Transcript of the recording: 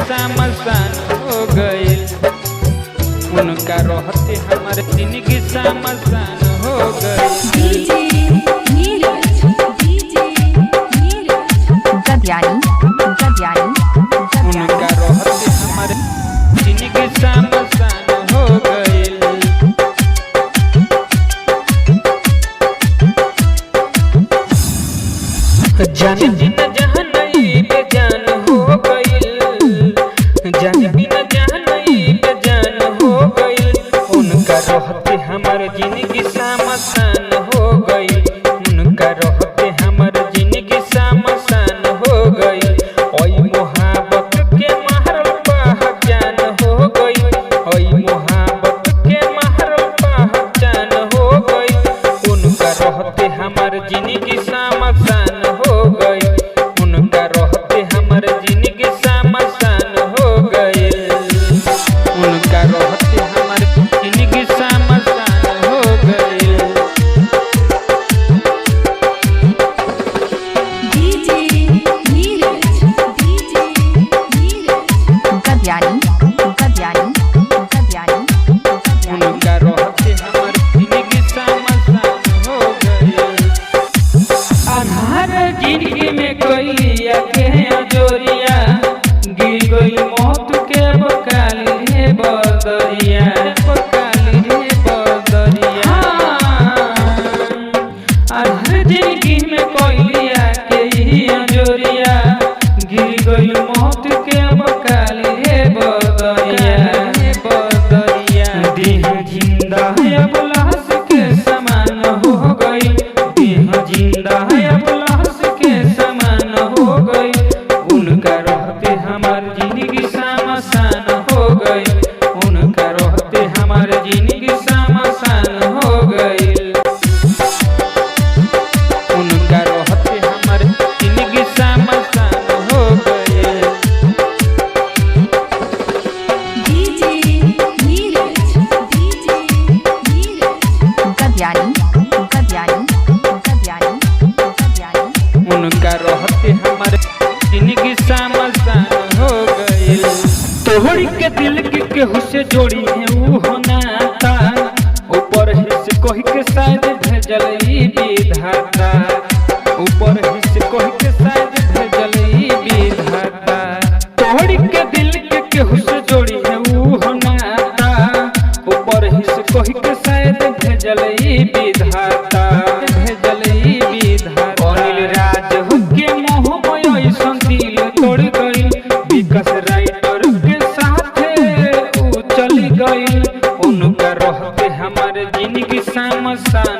समसान हो गइल। उनका रहते हमार जिंदगी समसान हो गइल। उनका रहते हमार जिंदगी समसान हो गइल। जाने बिना जहां नहीं बेजान हो गइल। जाने बिना जहां नहीं बेजान हो गइल। उनका रहते हमार जिंदगी समसान हो गइल। उनका रहते हमार जिंदगी समसान हो गइल। ओई मोहब्बत के महरल पहचान हो गइल। ओई मोहब्बत के महरल पहचान हो गइल। उनका रहते हमार जिंदगी समसान हो गइल। उनका रहते हमार जिंदगी समसान हो गइल। उनका रहते हमार जिंदगी समसान हो गइल। उनका रहते हमार जिंदगी समसान हो गइल। आधार जिंदगी में कोइलिया के अजोरिया गिर गई मौत के बकाली रे बदरिया। बकाली रे बदरिया। आधार जिंदगी में कोइलिया के अजोरिया गिर गई मौत के बकाली रे बदरिया। बदरिया देह जिंदा है अब लाश के समान हो गई। देह जिंदा है अब लाश के समान हो गई। उनका रहते हमार जिंदगी समसान हो गई। उनका रहते हमार जिंदगी समसान हो गई। उनका रहते हमार जिंदगी समसान हो गई। उनका रहते हमारे जिंदगी समसान हो गइल। तोहरी के दिल के केहू से जोड़ी है ऊ नाता। ऊपर हिस्से कही के शायद भेजल ई विधाता। ऊपर हिस्से कही के शायद भेजल ई विधाता। तोहरी के दिल के केहू से जोड़ी है ऊ नाता। ऊपर हिस्से कही के शायद भेजल ई विधाता। भेजल ई विधाता। अनिल राज के मोह में ऐसन दिल तोड़ गई। विकास राइटर के साथे ऊ चली गई। उनका रहते हमारे जिंदगी समसान